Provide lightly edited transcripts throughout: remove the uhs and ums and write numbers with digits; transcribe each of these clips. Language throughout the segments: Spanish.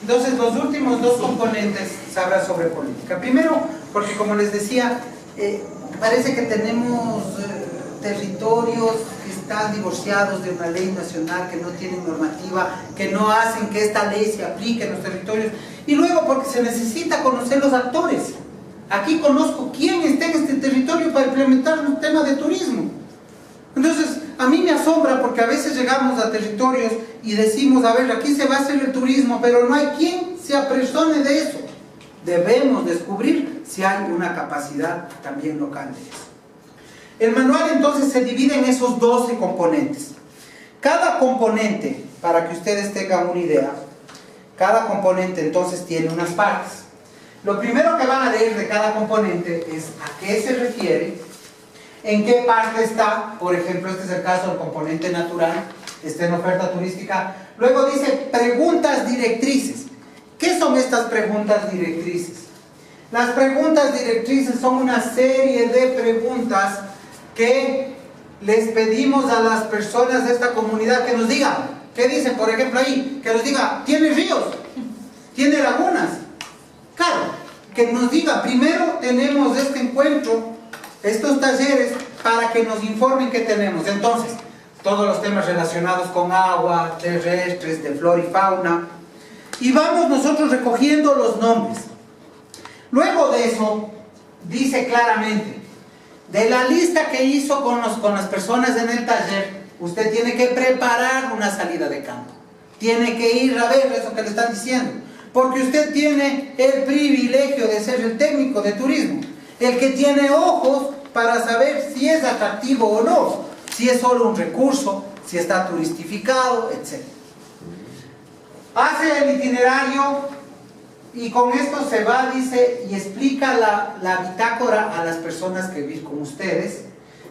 Entonces, los últimos dos componentes se habla sobre política. Primero, porque como les decía, parece que tenemos territorios que están divorciados de una ley nacional, que no tienen normativa, que no hacen que esta ley se aplique en los territorios. Y luego, porque se necesita conocer los actores. Aquí conozco quién está en este territorio para implementar un tema de turismo. Entonces, a mí me asombra porque a veces llegamos a territorios y decimos, a ver, aquí se va a hacer el turismo, pero no hay quien se apersone de eso. Debemos descubrir si hay una capacidad también local de eso. El manual entonces se divide en esos 12 componentes. Cada componente, para que ustedes tengan una idea, cada componente entonces tiene unas partes. Lo primero que van a leer de cada componente es a qué se refiere, en qué parte está. Por ejemplo, este es el caso del componente natural, está en oferta turística. Luego dice preguntas directrices. ¿Qué son estas preguntas directrices? Las preguntas directrices son una serie de preguntas que les pedimos a las personas de esta comunidad que nos digan. ¿Qué dicen? Por ejemplo ahí, que nos diga, ¿tiene ríos? ¿Tiene lagunas? Claro, que nos diga, primero tenemos este encuentro, estos talleres, para que nos informen qué tenemos. Entonces, todos los temas relacionados con agua, terrestres, de flora y fauna, y vamos nosotros recogiendo los nombres. Luego de eso, dice claramente, de la lista que hizo con las personas en el taller, usted tiene que preparar una salida de campo. Tiene que ir a ver eso que le están diciendo, porque usted tiene el privilegio de ser el técnico de turismo, el que tiene ojos para saber si es atractivo o no, si es solo un recurso, si está turistificado, etc. Hace el itinerario y con esto se va, dice, y explica la bitácora a las personas que viven con ustedes.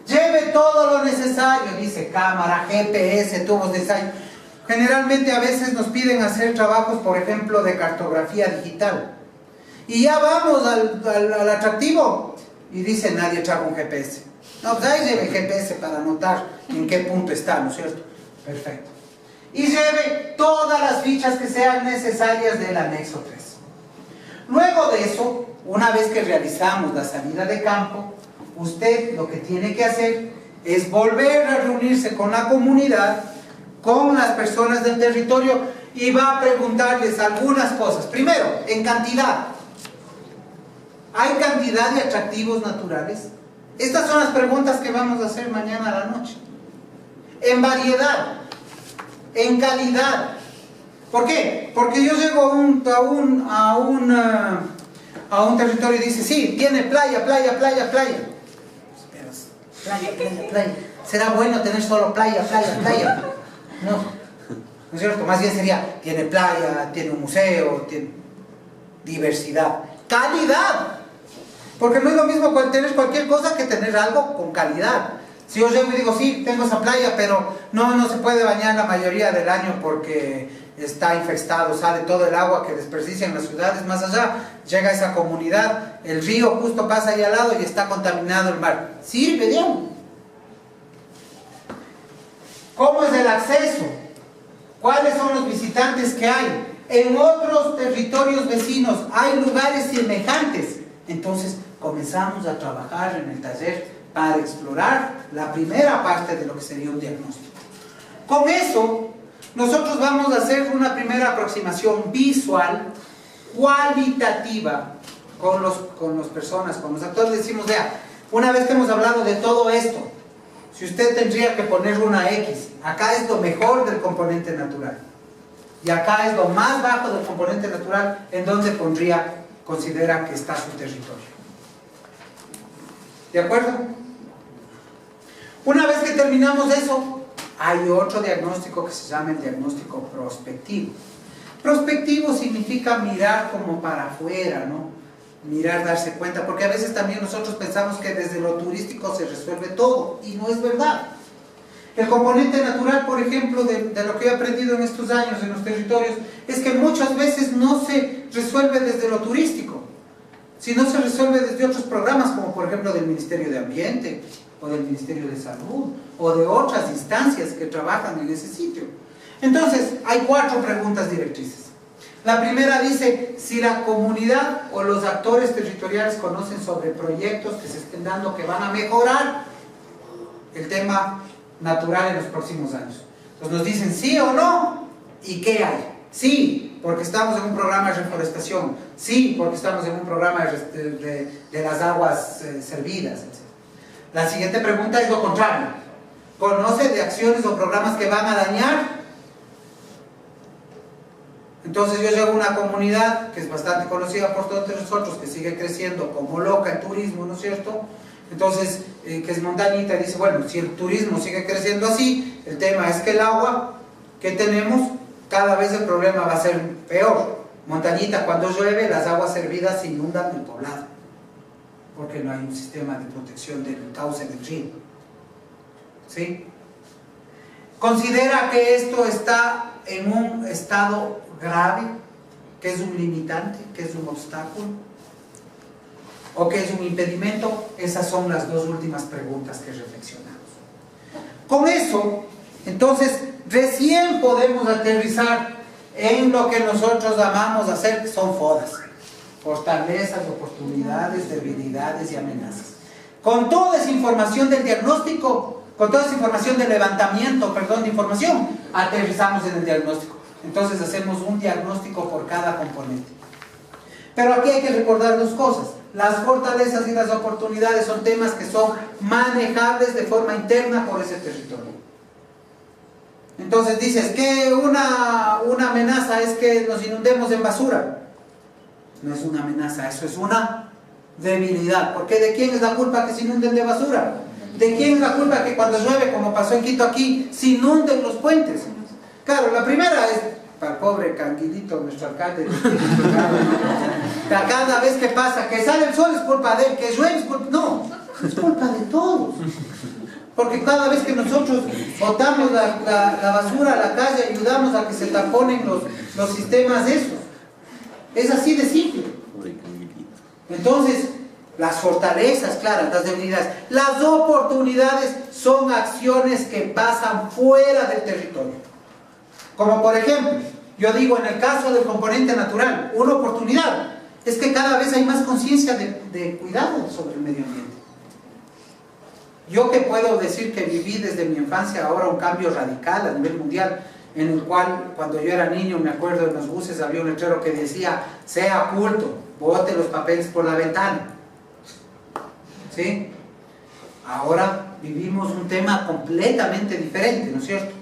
Lleve todo lo necesario, dice, cámara, GPS, tubos de ensayo. Generalmente a veces nos piden hacer trabajos, por ejemplo, de cartografía digital. Y ya vamos al atractivo y dice, nadie trajo un GPS. No, pues ahí lleve el GPS para anotar en qué punto está, ¿no es cierto? Perfecto. Y lleve todas las fichas que sean necesarias del anexo 3. Luego de eso, una vez que realizamos la salida de campo, usted lo que tiene que hacer es volver a reunirse con la comunidad, con las personas del territorio, y va a preguntarles algunas cosas. Primero, en cantidad. ¿Hay cantidad de atractivos naturales? Estas son las preguntas que vamos a hacer mañana a la noche. En variedad, en calidad. ¿Por qué? Porque yo llego a un territorio y dice, sí, tiene playa. Pero, playa. ¿Será bueno tener solo playa? No, ¿no es cierto? Más bien sería, tiene playa, tiene un museo, tiene diversidad. Calidad. Porque no es lo mismo tener cualquier cosa que tener algo con calidad. Si yo llego y digo, sí, tengo esa playa, pero no se puede bañar la mayoría del año porque está infestado, sale todo el agua que desperdicia en las ciudades, más allá, llega a esa comunidad, el río justo pasa ahí al lado y está contaminado el mar. Sirve, digamos. ¿Cómo es el acceso? ¿Cuáles son los visitantes que hay? En otros territorios vecinos hay lugares semejantes. Entonces comenzamos a trabajar en el taller para explorar la primera parte de lo que sería un diagnóstico. Con eso, nosotros vamos a hacer una primera aproximación visual, cualitativa, con las personas, con los actores. Decimos, vea, una vez que hemos hablado de todo esto, si usted tendría que poner una X, acá es lo mejor del componente natural, y acá es lo más bajo del componente natural, ¿en donde considera que está su territorio? ¿De acuerdo? Una vez que terminamos eso, hay otro diagnóstico que se llama el diagnóstico prospectivo. Prospectivo significa mirar como para afuera, ¿no? Mirar, darse cuenta, porque a veces también nosotros pensamos que desde lo turístico se resuelve todo, y no es verdad. El componente natural, por ejemplo, de lo que he aprendido en estos años en los territorios, es que muchas veces no se resuelve desde lo turístico, sino se resuelve desde otros programas, como por ejemplo del Ministerio de Ambiente, o del Ministerio de Salud, o de otras instancias que trabajan en ese sitio. Entonces, hay 4 preguntas directrices. La primera dice, si la comunidad o los actores territoriales conocen sobre proyectos que se estén dando que van a mejorar el tema natural en los próximos años. Entonces nos dicen sí o no, ¿y qué hay? Sí, porque estamos en un programa de reforestación. Sí, porque estamos en un programa de las aguas servidas, etc. La siguiente pregunta es lo contrario. ¿Conoce de acciones o programas que van a dañar? Entonces yo llego a una comunidad que es bastante conocida por todos nosotros, que sigue creciendo como loca el turismo, ¿no es cierto? Entonces, que es montañita, y dice, bueno, si el turismo sigue creciendo así, el tema es que el agua que tenemos, cada vez el problema va a ser peor. Montañita, cuando llueve, las aguas servidas se inundan el poblado, porque no hay un sistema de protección del cauce del río. ¿Sí? Considera que esto está en un estado grave, que es un limitante, que es un obstáculo, o que es un impedimento. Esas son las dos últimas preguntas que reflexionamos. Con eso, entonces, recién podemos aterrizar en lo que nosotros amamos hacer, que son FODAS: fortalezas, oportunidades, debilidades y amenazas. Con toda esa información del diagnóstico, con toda esa información de levantamiento, de información, aterrizamos en el diagnóstico. Entonces hacemos un diagnóstico por cada componente. Pero aquí hay que recordar dos cosas. Las fortalezas y las oportunidades son temas que son manejables de forma interna por ese territorio. Entonces dices que una amenaza es que nos inundemos en basura. No es una amenaza, eso es una debilidad. Porque ¿de quién es la culpa que se inunden de basura? ¿De quién es la culpa que cuando llueve, como pasó en Quito aquí, se inunden los puentes? Claro, la primera es para el pobre Canguilito, nuestro alcalde. Cada vez que pasa, que sale el sol es culpa de él, que llueve es culpa... No, es culpa de todos. Porque cada vez que nosotros botamos la basura a la calle, ayudamos a que se taponen los sistemas esos. Es así de simple. Entonces, las fortalezas, claras, las debilidades. Las oportunidades son acciones que pasan fuera del territorio. Como por ejemplo, yo digo, en el caso del componente natural, una oportunidad es que cada vez hay más conciencia de cuidado sobre el medio ambiente. Yo que puedo decir que viví desde mi infancia ahora un cambio radical a nivel mundial, en el cual cuando yo era niño, me acuerdo, en los buses había un letrero que decía, sea culto, bote los papeles por la ventana. ¿Sí? Ahora vivimos un tema completamente diferente, ¿no es cierto?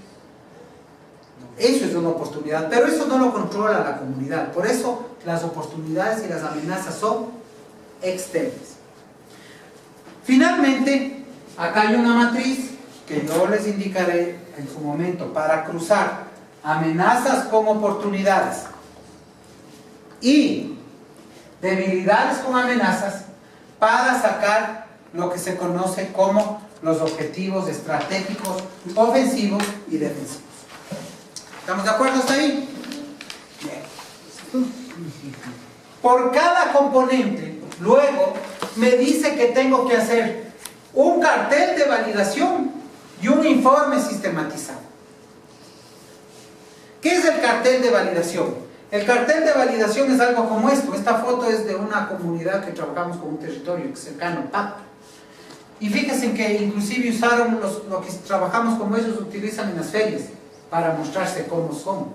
Eso es una oportunidad, pero eso no lo controla la comunidad. Por eso las oportunidades y las amenazas son externas. Finalmente, acá hay una matriz que yo les indicaré en su momento para cruzar amenazas con oportunidades y debilidades con amenazas para sacar lo que se conoce como los objetivos estratégicos ofensivos y defensivos. ¿Estamos de acuerdo hasta ahí? Bien. Por cada componente, luego me dice que tengo que hacer un cartel de validación y un informe sistematizado. ¿Qué es el cartel de validación? El cartel de validación es algo como esto. Esta foto es de una comunidad que trabajamos con un territorio cercano, PAP. Y fíjense que inclusive usaron lo que trabajamos como ellos utilizan en las ferias, para mostrarse cómo son.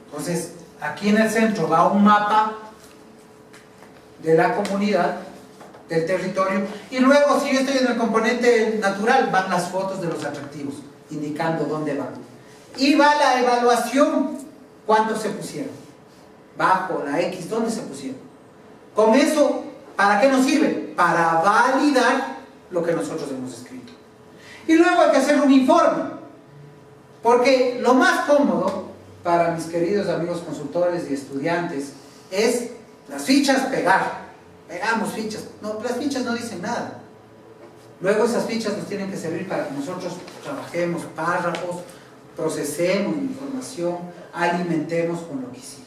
Entonces, aquí en el centro va un mapa de la comunidad, del territorio, y luego, si yo estoy en el componente natural, van las fotos de los atractivos, indicando dónde van. Y va la evaluación, cuántos se pusieron, bajo la X, dónde se pusieron. Con eso, ¿para qué nos sirve? Para validar lo que nosotros hemos escrito. Y luego hay que hacer un informe. Porque lo más cómodo para mis queridos amigos consultores y estudiantes es las fichas pegar. Pegamos fichas. No, las fichas no dicen nada. Luego esas fichas nos tienen que servir para que nosotros trabajemos párrafos, procesemos información, alimentemos con lo que hicimos.